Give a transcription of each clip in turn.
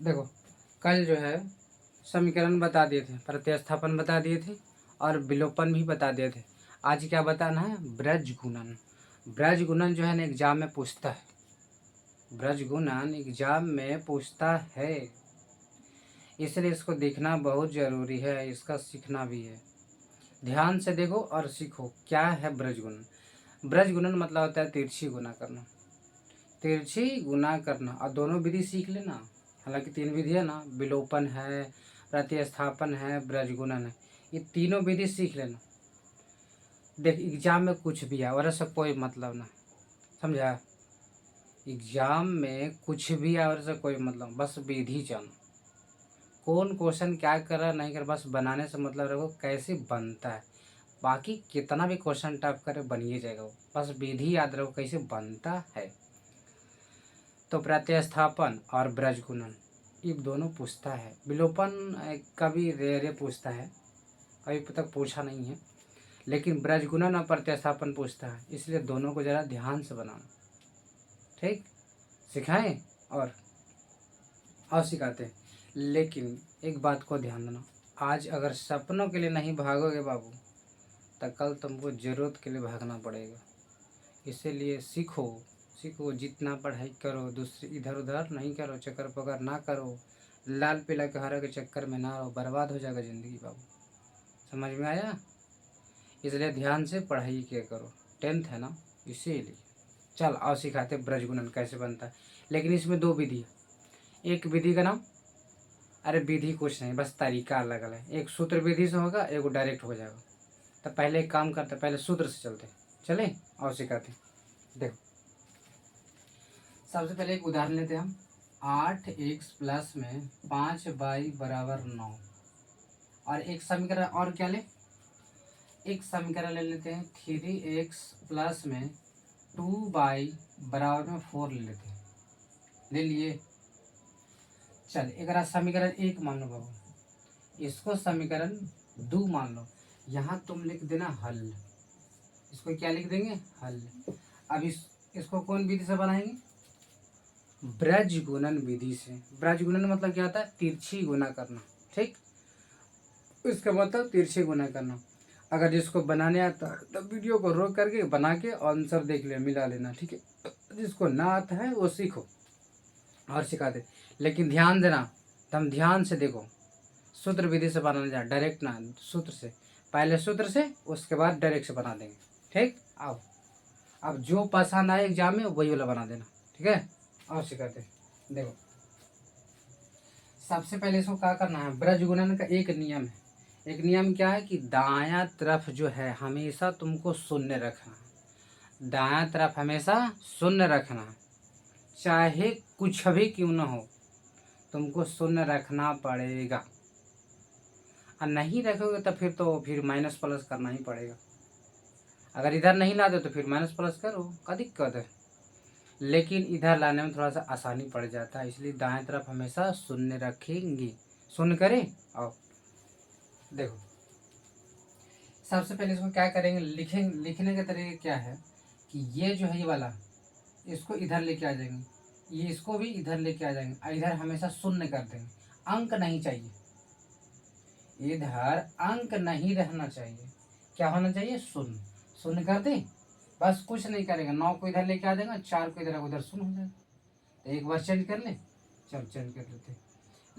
देखो, कल जो है समीकरण बता दिए थे, प्रतिस्थापन बता दिए थे और विलोपन भी बता दिए थे। आज क्या बताना है? ब्रज गुणन। ब्रज गुणन जो है ना एग्जाम में पूछता है। ब्रज गुणन एग्जाम में पूछता है, इसलिए इसको देखना बहुत जरूरी है, इसका सीखना भी है। ध्यान से देखो और सीखो क्या है ब्रज गुणन। ब्रज गुणन मतलब होता है तिरछी गुना करना। तिरछी गुना करना, और दोनों विधि सीख लेना। हालांकि 3 विधि है ना, विलोपन है, प्रतिस्थापन है, ब्रज गुणन है। ये तीनों विधि सीख लेना। देख, एग्जाम में कुछ भी है और ऐसा कोई मतलब ना, समझा? एग्जाम में कुछ भी है और ऐसा कोई मतलब, बस विधि जानो। कौन क्वेश्चन क्या कर रहा है नहीं कर, बस बनाने से मतलब रखो कैसे बनता है। बाकी कितना भी क्वेश्चन टाइप करे बनिए जाएगा वो, बस विधि याद रखो कैसे बनता है। तो प्रतिस्थापन और ब्रज गुणन ये दोनों पूछता है। विलोपन कभी रेरे पूछता है, अभी तक पूछा नहीं है। लेकिन ब्रज गुणन और प्रतिस्थापन पूछता है, इसलिए दोनों को ज़रा ध्यान से बनाना। ठीक, सिखाएं और सिखाते हैं। लेकिन एक बात को ध्यान देना, आज अगर सपनों के लिए नहीं भागोगे बाबू, तो कल तुमको ज़रूरत के लिए भागना पड़ेगा। इसीलिए सीखो सीखो, जितना पढ़ाई करो, दूसरे इधर उधर नहीं करो, चक्कर पकड़ ना करो, लाल पीला के हरा के चक्कर में ना रहो, बर्बाद हो जाएगा ज़िंदगी बाबू। समझ में आया? इसलिए ध्यान से पढ़ाई किया करो। 10th है ना, इसीलिए। चल आओ सिखाते ब्रज गुणन कैसे बनता है। लेकिन इसमें 2 विधि है। एक विधि का नाम, अरे विधि कुछ नहीं, बस तरीका अलग अलग है। एक सूत्र विधि से होगा, एक डायरेक्ट हो जाएगा। तो पहले एक काम करते, पहले सूत्र से चलते, चले और सिखाते। देखो, सबसे पहले एक उदाहरण लेते हैं हम। 8x प्लस में 5y बराबर 9। और एक समीकरण और क्या ले, एक समीकरण ले लेते हैं 3x प्लस में 2y बराबर में 4 ले लेते हैं। ले लिए। चल एक समीकरण 1 मान लो बाबू, इसको समीकरण 2 मान लो। यहाँ तुम लिख देना हल। इसको क्या लिख देंगे? हल। अब इसको कौन विधि से बनाएंगे? ब्रज गुणन विधि से। ब्रज गुणन मतलब क्या होता है? तिरछी गुना करना। ठीक, इसका मतलब तिरछी गुना करना। अगर जिसको बनाने आता है तो वीडियो को रोक करके बना के आंसर देख ले, मिला लेना। ठीक है, जिसको ना आता है वो सीखो और सिखा दे। लेकिन ध्यान देना, तुम ध्यान से देखो, सूत्र विधि से बनाना जा, डायरेक्ट ना, सूत्र से। पहले सूत्र से, उसके बाद डायरेक्ट से बना देंगे। ठीक, आओ अब जो पसंद आए एग्जाम में वही वाला बना देना। ठीक है, और सिखाते हैं। देखो, सबसे पहले इसको क्या करना है, ब्रज गुणन का एक नियम है। एक नियम क्या है कि दायां तरफ जो है हमेशा तुमको शून्य रखना है। दायां तरफ हमेशा शून्य रखना है, चाहे कुछ भी क्यों ना हो, तुमको शून्य रखना पड़ेगा। और नहीं रखोगे तो फिर माइनस प्लस करना ही पड़ेगा। अगर इधर नहीं लाते तो फिर माइनस प्लस करो, क्या दिक्कत है? लेकिन इधर लाने में थोड़ा सा आसानी पड़ जाता है, इसलिए दाएं तरफ हमेशा शून्य रखेंगे। शून्य करें। आओ देखो, सबसे पहले इसको क्या करेंगे, लिखेंगे। लिखने का तरीका क्या है कि ये जो है ये वाला, इसको इधर लेके आ जाएंगे, ये इसको भी इधर लेके आ जाएंगे, और इधर हमेशा शून्य कर देंगे। अंक नहीं चाहिए, इधर अंक नहीं रहना चाहिए। क्या होना चाहिए? शून्य। शून्य कर दे, बस कुछ नहीं करेंगे। 9 को इधर लेके आ जाएगा, 4 को इधर उधर शून्य हो जाएगा। तो एक बार चेंज कर ले। चलो चेंज कर लेते,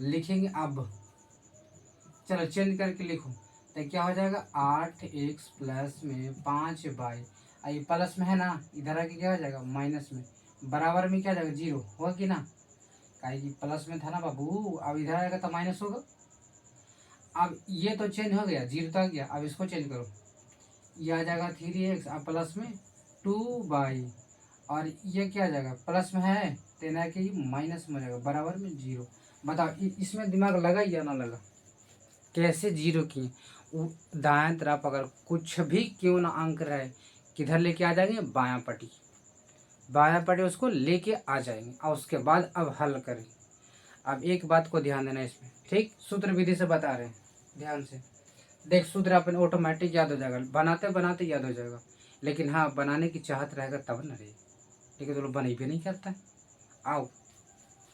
लिखेंगे अब। चलो चेंज करके लिखो, तो क्या हो जाएगा? 8x प्लस में 5y, ये प्लस में है ना, इधर आके क्या हो जाएगा? माइनस में। बराबर में क्या हो जाएगा? 0 होगा कि ना, काहे कि प्लस में था ना बाबू, अब इधर आएगा तो माइनस होगा। अब ये तो चेंज हो गया, 0 तो आ गया। अब इसको चेंज करो, ये आ जाएगा 3x, अब प्लस में 2y, और ये क्या आ जाएगा? प्लस में है तेना कि माइनस में हो जाएगा, बराबर में 0। बताओ इसमें दिमाग लगा या ना लगा? कैसे 0 की? दाएं तरफ अगर कुछ भी क्यों ना अंक रहे, किधर लेके आ जाएंगे? बायां पट्टी। बायां पट्टी उसको लेके आ जाएंगे, और उसके बाद अब हल करें। अब एक बात को ध्यान देना इसमें, ठीक, सूत्र विधि से बता रहे हैं, ध्यान से देख। सूत्र अपन ऑटोमेटिक याद हो जाएगा, बनाते बनाते याद हो जाएगा। लेकिन हाँ, बनाने की चाहत रहेगा तब न रहे, लेकिन तो लोग बने भी नहीं करता है। आओ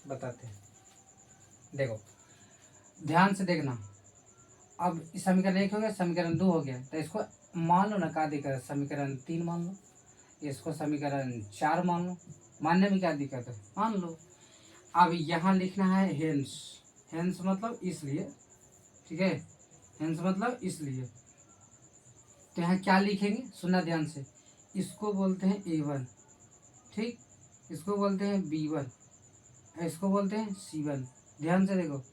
बताते हैं। देखो ध्यान से देखना। अब इस समीकरण 1 हो गया, समीकरण 2 हो गया, तो इसको मान लो ना क्या दिक्कत है, समीकरण 3 मान लो, इसको समीकरण 4 मान लो, मानने में क्या दिक्कत है, मान लो। अब यहाँ लिखना है हेंस, हेंस मतलब इसलिए, ठीक है, हेंस मतलब इसलिए। तो यहाँ क्या लिखेंगे, सुनना ध्यान से, इसको बोलते हैं A1, ठीक, इसको बोलते हैं B1, इसको बोलते हैं C1। ध्यान से देखो,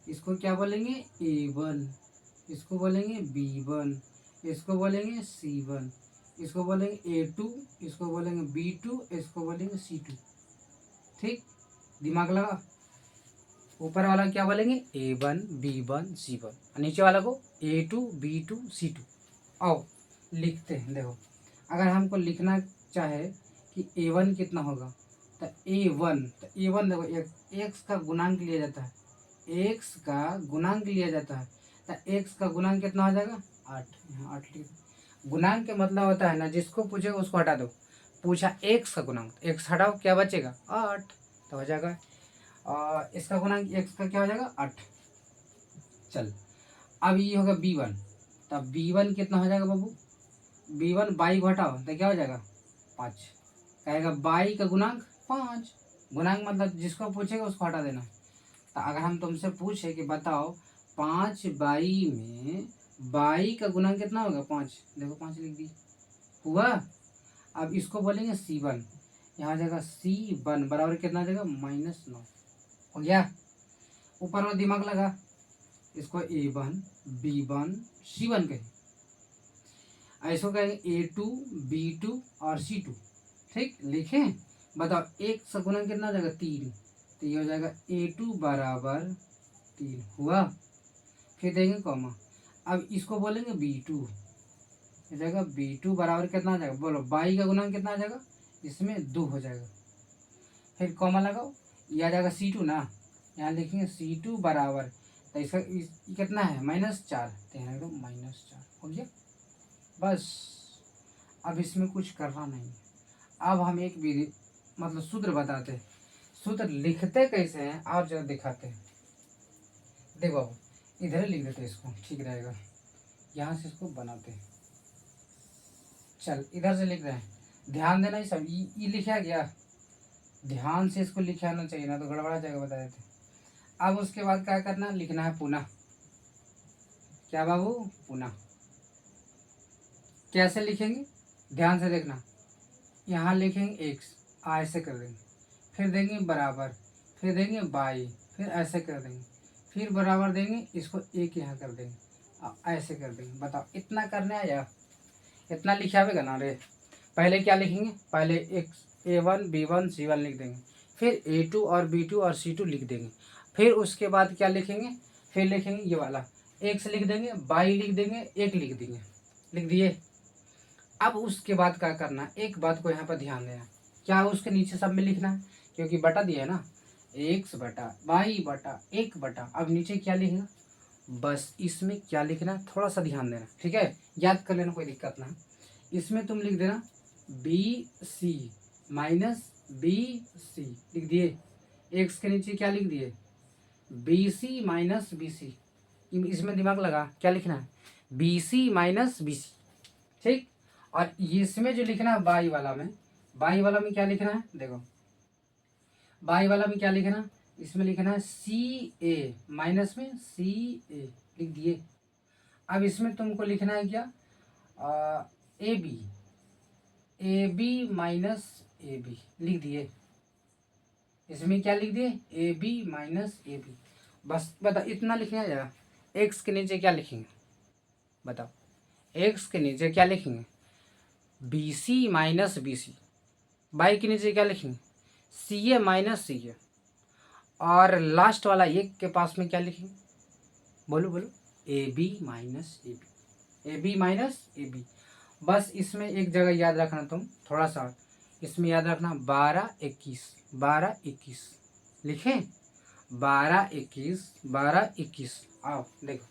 इसको क्या बोलेंगे A1, इसको बोलेंगे B1, इसको बोलेंगे C1, इसको बोलेंगे A2, इसको बोलेंगे B2, इसको बोलेंगे C2। ठीक, दिमाग लगा। ऊपर वाला क्या बोलेंगे A1 B1 C1, और नीचे वाला को A2 B2 C2। आओ लिखते हैं। देखो अगर हमको लिखना चाहे कि A1 कितना होगा, तो A1, तो A1 देखो एक्स का गुणांक लिया जाता है, एक्स का गुणांक लिया जाता है, तो एक्स का गुणांक कितना हो जाएगा 8। यहाँ 8 लिख, गुणांक के मतलब होता है ना, जिसको पूछेगा उसको हटा दो। पूछा एक्स का गुणांक, एक्स हटाओ क्या बचेगा 8, तो हो जाएगा और इसका गुणांक एक्स का क्या हो जाएगा 8। चल अब ये होगा B1, तब B1 कितना हो जाएगा बाबू, B1 22 घटाओ तो क्या हो जाएगा 5, कहेगा 22 का गुणांक 5। गुणांक मतलब जिसको पूछेगा उसको हटा देना। तो अगर हम तुमसे पूछे कि बताओ 5/22 में 22 का गुणांक कितना होगा 5, देखो 5 लिख दी, हुआ। अब इसको बोलेंगे C1, यहाँ हो जाएगा C1 बराबर कितना हो जाएगा -9, हो गया। ऊपर में दिमाग लगा, इसको A1 B1 C1 कहें, ऐसो कहेंगे A2 B2 और C2। ठीक, लिखें। बताओ एक से गुणन कितना हो जाएगा 3, तो ये हो जाएगा A2 बराबर 3, हुआ। फिर देंगे कॉमा, अब इसको बोलेंगे B2, हो जाएगा B2 बराबर कितना हो जाएगा, बोलो 22 का गुणन कितना हो जाएगा, इसमें 2 हो जाएगा। फिर कॉमा लगाओ, ये आ जाएगा C2 ना, यहाँ लिखेंगे C2 बराबर, तो इसका कितना है -4, तो यहाँ -4 हो गया बस। अब इसमें कुछ करना नहीं। अब हम एक विधि मतलब सूत्र बताते हैं, सूत्र लिखते कैसे हैं आप जरा दिखाते हैं। देखो इधर लिख देते इसको, ठीक रहेगा, यहाँ से इसको बनाते हैं। चल इधर से लिख रहे हैं, ध्यान देना, ये सब ये लिखा गया, ध्यान से इसको लिखा आना चाहिए ना, तो गड़बड़ा जाएगा, बता देते। अब उसके बाद क्या करना, लिखना है पुनः, क्या बाबू पुनः। कैसे लिखेंगे ध्यान से देखना, यहाँ लिखेंगे एक्स, ऐसे कर देंगे, फिर देंगे बराबर, फिर देंगे 22, फिर ऐसे कर देंगे, फिर बराबर देंगे, इसको एक यहाँ कर देंगे, ऐसे कर देंगे। बताओ इतना करने आया, इतना लिखे आवेगा ना रे। पहले क्या लिखेंगे, पहले एक्स A1 B1 C1 लिख देंगे, फिर A2 और B2 और C2 लिख देंगे, फिर उसके बाद क्या लिखेंगे, फिर लिखेंगे ये वाला एक्स लिख देंगे, 22 लिख देंगे, 1 लिख देंगे, लिख दिए। अब उसके बाद क्या करना, एक बात को यहाँ पर ध्यान देना, क्या उसके नीचे सब में लिखना है, क्योंकि बटा दिया है ना, x बटा y बटा 1 बटा, अब नीचे क्या लिखेगा, बस इसमें क्या लिखना थोड़ा सा ध्यान देना, ठीक है, याद कर लेना, कोई दिक्कत ना। इसमें तुम लिख देना BC माइनस BC लिख दिए, x के नीचे क्या लिख दिए BC माइनस BC, इसमें दिमाग लगा क्या लिखना है BC माइनस BC, ठीक। और इसमें जो लिखना है बाई वाला में क्या लिखना है, देखो बाई वाला में क्या लिखना, इसमें लिखना है CA माइनस में CA लिख दिए। अब इसमें तुमको लिखना है क्या AB माइनस AB लिख दिए, इसमें क्या लिख दिए AB माइनस AB। बस बताओ इतना लिखना है। एक्स के नीचे क्या लिखेंगे, बताओ एक्स के नीचे क्या लिखेंगे BC माइनस BC, बाई के नीचे क्या लिखेंगे CA माइनस CA, और लास्ट वाला एक के पास में क्या लिखेंगे, बोलो बोलो AB minus AB minus AB। बस इसमें एक जगह याद रखना तुम, थोड़ा सा इसमें याद रखना 12 21 लिखें, 12 21 आओ देखो,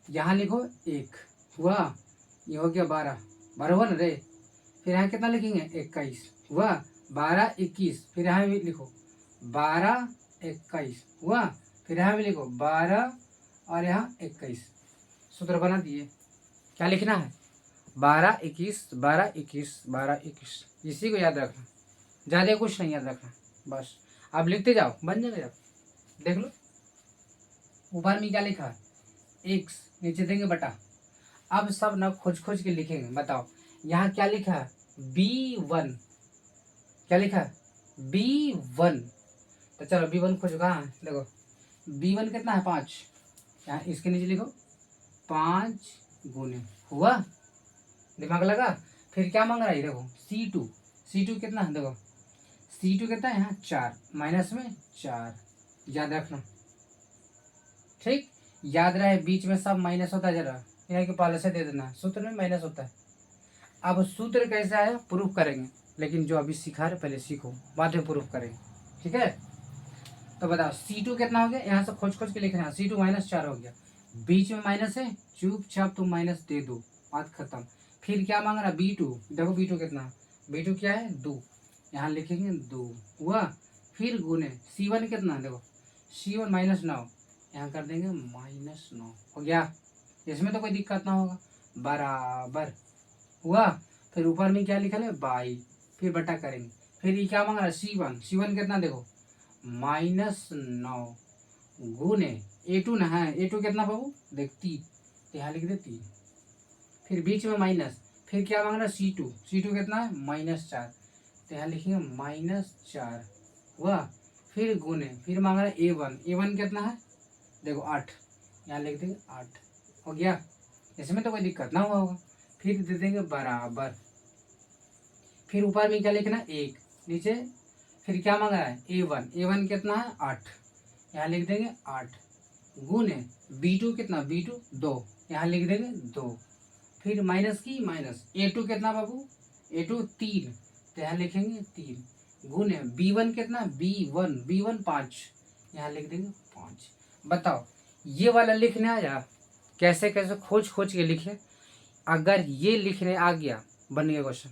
यहाँ लिखो 1 हुआ, ये हो गया 12 बराबर ना रे। फिर यहाँ कितना लिखेंगे 21 हुआ, 12 21, फिर यहाँ भी लिखो 12 21 हुआ। फिर यहाँ भी लिखो 12 और यहाँ 21, सूत्र बना दिए। क्या लिखना है? 12 21 12 21 12 21, इसी को याद रखना, ज़्यादा कुछ नहीं याद रखना, बस आप लिखते जाओ, बन जाएगा। जब देख लो ऊपर में क्या लिखा है, एक्स, नीचे देंगे बटा। अब सब ना खोज खोज के लिखेंगे। बताओ यहाँ क्या लिखा है, B1, क्या लिखा है B1। तो चलो B1 खोजो, कहाँ है देखो, B1 कितना है 5, यहाँ इसके नीचे लिखो 5 गुने हुआ, दिमाग लगा। फिर क्या मांग रहा है देखो C2 कितना है देखो, C2 कितना है यहाँ 4, माइनस में 4, याद रखना ठीक। याद रहे बीच में सब माइनस होता है, जरा यहाँ के पहले से दे देना, सूत्र में माइनस होता है। अब सूत्र कैसे आया प्रूफ करेंगे, लेकिन जो अभी सिखा रहे पहले सीखो, बाद में प्रूफ करेंगे, ठीक है। तो बताओ C2 कितना हो गया, यहाँ से खोज खोज के लिख रहे हैं, C2 -4 हो गया, बीच में माइनस है, चुपचाप तुम माइनस दे दो, बात खत्म। फिर क्या मांग रहा B2, देखो B2 कितना, B2 क्या है 2, यहाँ लिखेंगे 2 हुआ। फिर गुने C1 कितना देखो, C1 -9, यहाँ कर देंगे -9 हो गया, इसमें तो कोई दिक्कत ना होगा, बराबर हुआ। फिर ऊपर में क्या लिखा है 22, फिर बटा करेंगे। फिर ये क्या मांग रहा है C1 कितना देखो -9 गुने A2 ना है, A2 कितना बाबू देख 3, तो यहाँ लिख दे 3, फिर बीच में माइनस। फिर क्या मांग रहा है C2 कितना है -4, तो यहाँ लिखेंगे -4 हुआ। फिर गुने, फिर मांग रहा है A1 कितना है देखो 8, यहाँ लिख देंगे 8 हो गया, इसमें तो कोई दिक्कत ना हुआ होगा। फिर दे देंगे बराबर। फिर ऊपर में क्या लिखना 1, नीचे फिर क्या मांग रहा है A1 कितना है 8, यहाँ लिख देंगे 8 गुने B2 कितना B2 2, यहाँ लिख देंगे 2, फिर माइनस की माइनस A2 कितना बाबू A2 3, तो यहाँ लिखेंगे 3 गुने B1 कितना B1 5, यहाँ लिख देंगे 5। बताओ ये वाला लिखने आया, कैसे कैसे खोज खोज के लिखे। अगर ये लिखने आ गया बन गया क्वेश्चन,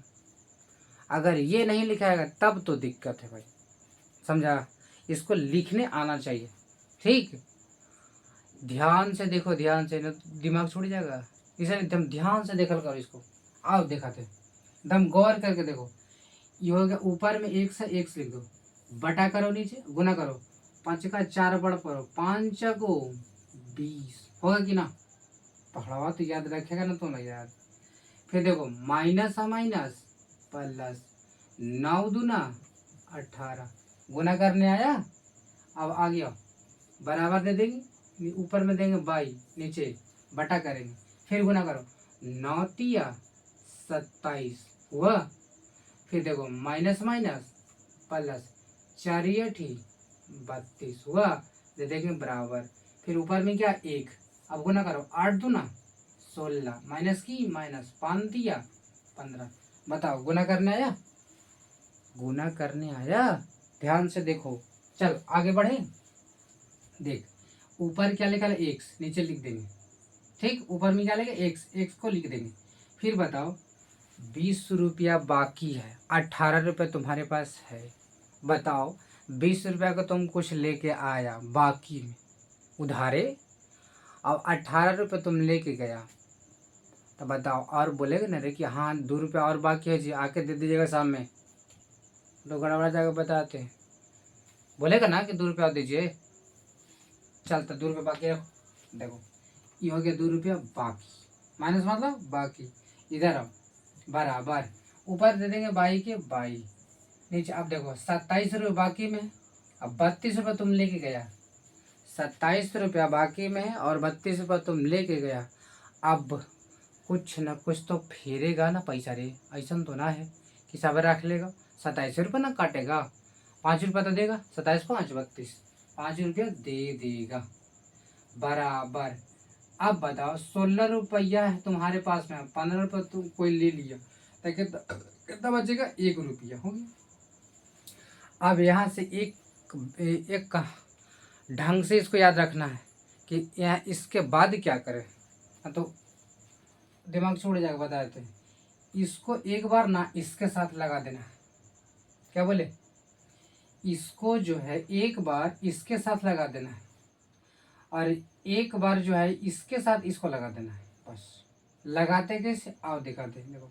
अगर ये नहीं लिखाएगा तब तो दिक्कत है भाई, समझा। इसको लिखने आना चाहिए, ठीक। ध्यान से देखो, ध्यान से, दिमाग छूट जाएगा, इसे एकदम ध्यान से देखल करो इसको। आओ दिखाते, एकदम गौर करके देखो। ये हो गया ऊपर में 1 से x लिख दो, बटा करो, नीचे गुना करो, 5 का 4 बढ़ पड़ो, 5 को 20 होगा कि ना, पढ़ावा तो याद रखेगा ना तुम यार। फिर देखो माइनस है माइनस प्लस, 9 दूना 18, गुना करने आया। अब आ गया बराबर दे देंगे, ऊपर में देंगे 22, नीचे बटा करेंगे, फिर गुना करो, 9 तिया 27 हुआ। फिर देखो माइनस माइनस प्लस, 4 8 32 हुआ, दे देंगे बराबर। फिर ऊपर में क्या 1, अब गुना करो, 8 दूना 16, माइनस की माइनस 5 दिया 15। बताओ गुना करने आया, गुना करने आया, ध्यान से देखो। चल आगे बढ़े, देख ऊपर क्या लिखा है एक्स, नीचे लिख देंगे, ठीक। ऊपर में क्या लिखा एक्स को लिख देंगे। फिर बताओ 20 रुपया बाकी है, 18 रुपये तुम्हारे पास है। बताओ 20 रुपया को तुम कुछ लेके आया बाकी में उधारे, अब 18 रुपये तुम लेके गया, तो बताओ और बोलेगा ना रे कि हाँ 2 रुपया और बाकी है जी, आके दे दीजिएगा शाम में, तो गड़बड़ा जाकर बताते हैं, बोलेगा ना कि 2 रुपया दीजिए, चलता 2 रुपया बाकी रखो। देखो ये हो गया 2 रुपया बाकी, माइनस मतलब बाकी, इधर अब बराबर, ऊपर दे देंगे 22 के 22, नीचे अब देखो 27 रुपये बाकी में, अब 32 रुपये तुम लेके गया, 27 रुपया बाकी में है और 32 रुपये तुम लेके गया। अब कुछ न कुछ तो फेरेगा ना पैसा रे, ऐसा तो ना है कि सब रख लेगा। 27 रुपये ना काटेगा, 5 रुपया तो देगा, 27 5 32, 5 रुपया दे देगा बराबर। अब बताओ 16 रुपया है तुम्हारे पास में, 15 रुपये तुम कोई ले लिया, तो कितना बचेगा 1 रुपया हो गया। अब यहाँ से एक ढंग से इसको याद रखना है कि यहाँ इसके बाद क्या करें, तो दिमाग छोड़ जाएगा, बता देते हैं। इसको एक बार ना इसके साथ लगा देना, क्या बोले, इसको जो है एक बार इसके साथ लगा देना है और एक बार जो है इसके साथ इसको लगा देना है। बस लगाते कैसे आओ दिखाते हैं। देखो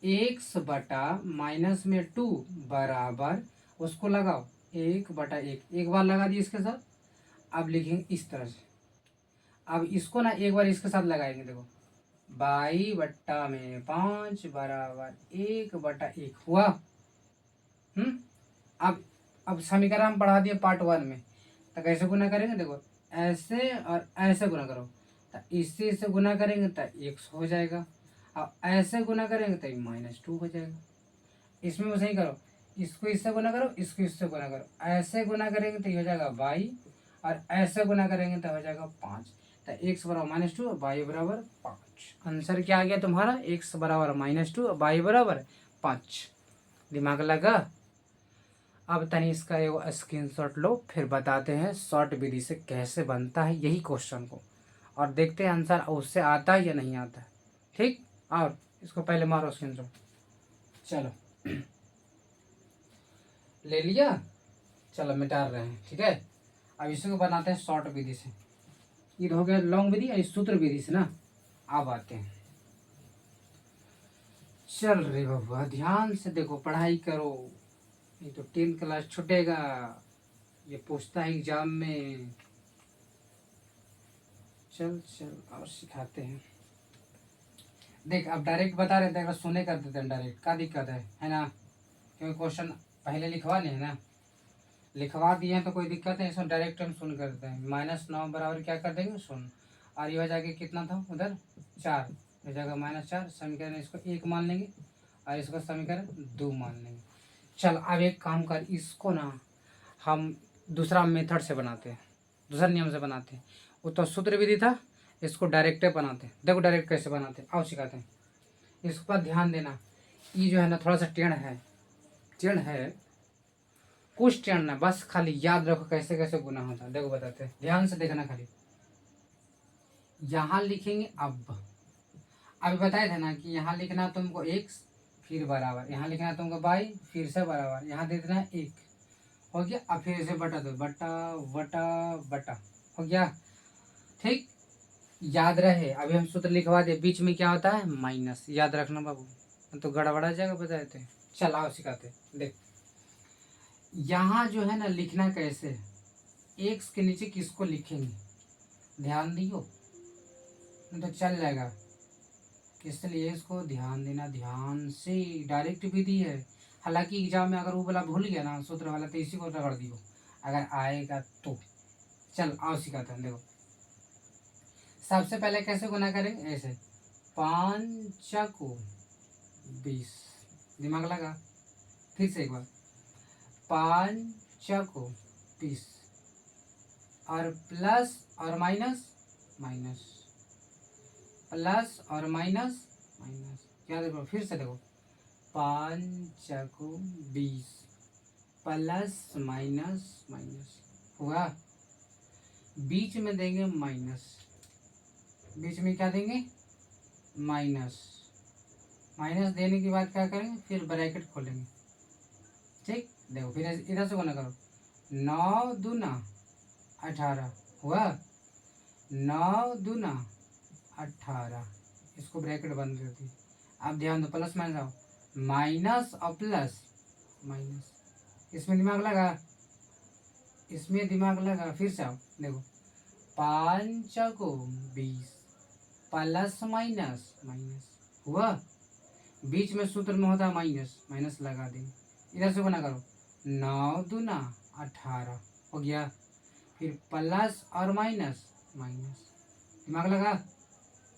एक्स बटा माइनस में 2 बराबर उसको लगाओ 1/1, एक बार लगा दिए इसके साथ। अब लिखेंगे इस तरह से। अब इसको ना एक बार इसके साथ लगाएंगे। देखो 22/5 बराबर 1/1 हुआ। हम्म। अब समीकरण हम पढ़ा दिए पार्ट 1 में, तो कैसे गुना करेंगे। देखो ऐसे और ऐसे गुना करो, तो इससे इससे गुना करेंगे तो x हो जाएगा। अब ऐसे गुना करेंगे तो -2 हो जाएगा। इसमें वैसे ही करो, इसको इससे गुना करो, इसको इससे गुना करो। ऐसे गुना करेंगे तो ये हो जाएगा y और ऐसे गुना करेंगे तो हो जाएगा 5। तो x बराबर -2 और y बराबर 5। आंसर क्या आ गया तुम्हारा, x बराबर -2 और y बराबर 5। दिमाग लगा। अब तनी इसका एक स्क्रीनशॉट लो, फिर बताते हैं शॉर्ट विधि से कैसे बनता है यही क्वेश्चन को, और देखते हैं आंसर उससे आता है या नहीं आता है। ठीक, और इसको पहले मारो स्क्रीनशॉट। चलो ले लिया, चलो मिटा रहे हैं। ठीक है, अब इसको बनाते हैं शॉर्ट विधि से। ये हो गया लॉन्ग विधि, और सूत्र विधि से ना। अब आते हैं, चल रे बाबा ध्यान से देखो, पढ़ाई करो, नहीं तो 10th क्लास छूटेगा। ये पूछता है एग्जाम में। चल चल और सिखाते हैं। देख अब डायरेक्ट बता रहे थे, अगर सुने कर देते हैं डायरेक्ट, क्या दिक्कत है ना। क्योंकि क्वेश्चन पहले लिखवा नहीं है ना, लिखवा दिए हैं तो कोई दिक्कत है। इसमें डायरेक्ट हम सुन करते हैं। -9 बराबर क्या कर देंगे, सुन। और ये हो जाएगा कितना था उधर 4, हो जाएगा -4। समीकरण इसको 1 मान लेंगे और इसको समीकरण 2 मान लेंगे। चल अब एक काम कर, इसको ना हम दूसरा मेथड से बनाते हैं, दूसरा नियम से बनाते हैं। वो तो सूत्र विधि था, इसको डायरेक्ट बनाते हैं। देखो डायरेक्ट कैसे बनाते हैं, आओ सिखाते हैं। इस पर ध्यान देना, ये जो है ना थोड़ा सा टेढ़ है, टेढ़ है, कुछ टेढ़ ना, बस खाली याद रखो कैसे कैसे गुना होता है। देखो बताते हैं, ध्यान से देखना। खाली यहाँ लिखेंगे। अब अभी बताए थे ना कि यहाँ लिखना तुमको x फिर बराबर, यहाँ लिखना तुमको y फिर से बराबर, यहाँ दे देना 1 हो गया। अब फिर इसे बटा दो, बटा बटा बटा हो गया। ठीक, याद रहे। अभी हम सूत्र लिखवा दे, बीच में क्या होता है माइनस, याद रखना बाबू, तो गड़बड़ा जाएगा। बताए थे, चल आओ सिखाते। देख यहाँ जो है ना लिखना कैसे, एक्स के नीचे किसको लिखेंगे, ध्यान दियो, नहीं तो चल जाएगा। इसलिए इसको ध्यान देना, ध्यान से। डायरेक्ट विधि है, हालांकि एग्जाम में अगर वो वाला भूल गया ना सूत्र वाला, तो इसी को रगड़ दियो अगर आएगा तो। चल आओ सिखाते हैं। देखो सबसे पहले कैसे गुना करेंगे, ऐसे 5 को 20, दिमाग लगा। फिर से एक बार 5 को 20 और प्लस और माइनस, माइनस प्लस और माइनस, माइनस। क्या देखो, फिर से देखो 5 को 20 प्लस माइनस माइनस हुआ। बीच में देंगे माइनस, बीच में क्या देंगे माइनस, माइनस देने के बाद क्या करेंगे, फिर ब्रैकेट खोलेंगे। ठीक, देखो फिर इधर से गुना करो, 9 दूना 18 हुआ, 9 दूना 18, इसको ब्रैकेट बंद कर दी। अब ध्यान दो, प्लस माइनस आओ, माइनस और प्लस माइनस, इसमें दिमाग लगा, इसमें दिमाग लगा। फिर से आओ, देखो 5 को 20 प्लस माइनस माइनस हुआ। बीच में सूत्र में होता है माइनस, माइनस लगा देंगे। इधर से गुना करो, 9 दूना 18 हो गया। फिर प्लस और माइनस माइनस, दिमाग लगा।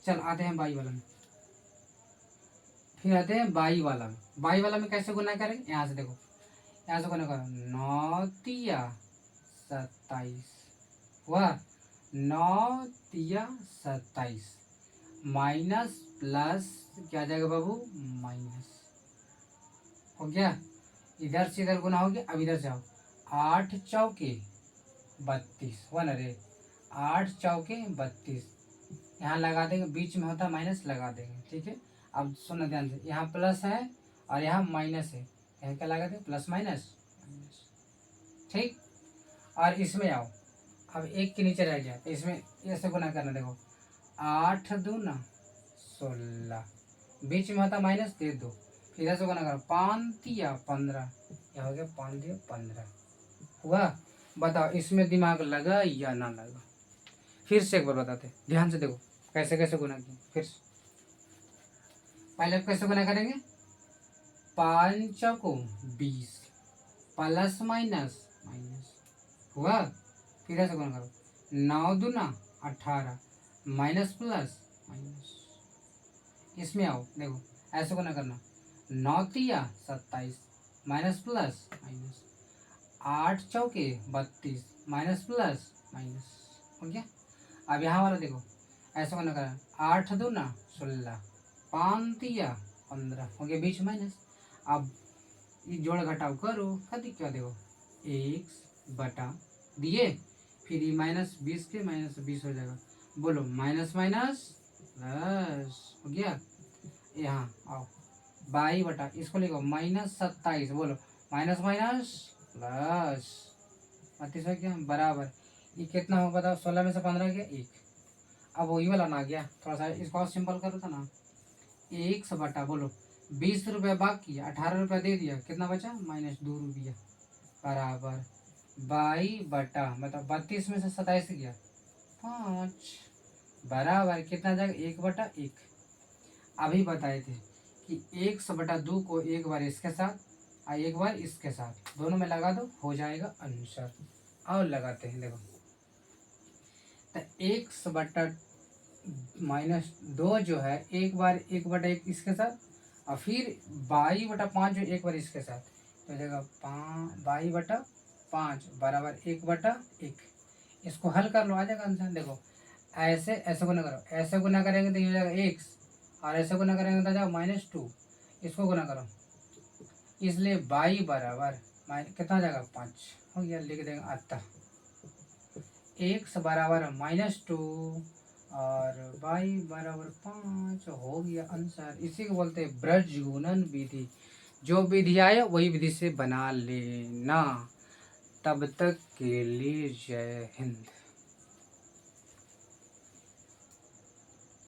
चल आते हैं बाई वाला में, फिर आते हैं बाई वाला में। बाई वाला में कैसे गुना करेंगे, यहाँ से देखो, यहाँ से गुना करो, 9 तिया 27 हुआ, 9 तिया 27 माइनस प्लस क्या जाएगा बाबू, माइनस हो गया। इधर से इधर गुना हो गया। अब इधर से आओ, 8 चौके 32 हुआ ना रे, 8 चौके 32, यहाँ लगा देंगे, बीच में होता माइनस लगा देंगे। ठीक है, अब सुनना ध्यान से, यहाँ प्लस है और यहाँ माइनस है, यहाँ क्या लगा देंगे, प्लस माइनस माइनस। ठीक। और इसमें आओ, अब एक के नीचे रह गया तो इसमें ऐसे गुना करना, देखो 8 दूना 16, बीच में होता माइनस, दे दो, फिर ऐसे गुना करो, 5 तिया 15, यह हो गया 5 दिया 15 हुआ। बताओ इसमें दिमाग लगा या ना लगा? फिर से एक बार बताते, ध्यान से देखो कैसे कैसे गुना किए। फिर से पहले कैसे गुना करेंगे, 5 को 20 प्लस माइनस माइनस हुआ। फिर ऐसे गुना करो, 9 दूना 18 माइनस प्लस माइनस। इसमें आओ, देखो ऐसे गुना करना, 9 तिया 27 माइनस प्लस माइनस, 8 चौके 32 माइनस प्लस माइनस हो गया। अब यहाँ वाला देखो ऐसा गुना करना, 8 दूना 16 5 तिया 15 हो गया, बीच माइनस। अब ये जोड़ घटाव करो, कति क्या देखो, x बटा दिए, फिर ये माइनस 20 के माइनस 20 हो जाएगा, बोलो माइनस माइनस प्लस हो गया। यहाँ आओ, 22 बटा, इसको लिखो माइनस 27, बोलो माइनस माइनस प्लस 32 हो गया, बराबर। ये कितना हो बताओ, 16 में से 15 गया 1। अब वही वाला ना गया, थोड़ा सा इसको और सिंपल करो था ना, 1 बटा, बोलो 20 रुपये बाकी, 18 रुपया दे दिया, कितना बचा माइनस 2 रुपया, बराबर 22 बटा, मतलब 32 में से 27 गया 5, बराबर कितना जाएगा 1 बटा 1। अभी बताए थे कि 1 बटा 2 को एक बार इसके साथ और एक बार इसके साथ दोनों में लगा दो, हो जाएगा आंसर। और लगाते हैं, देखो तो 1 बटा माइनस 2 जो है एक बार 1 बटा 1 इसके साथ और फिर 22 बटा 5 जो एक बार इसके साथ, तो जाएगा 22 बटा 5 बराबर 1 बटा 1। इसको हल कर लो, आ जाएगा आंसर। देखो ऐसे ऐसे गुना करो, ऐसे गुना करेंगे तो ये हो जाएगा x, और ऐसे गुना करेंगे तो जाएगा -2, इसको गुना करो, इसलिए 22 बराबर कितना हो जाएगा 5 हो गया, लिख देंगे अतः x बराबर -2 और y बराबर 5 हो गया आंसर। इसी को बोलते हैं ब्रज गुणन विधि। जो विधि आए वही विधि से बना लेना। तब तक के लिए जय हिंद।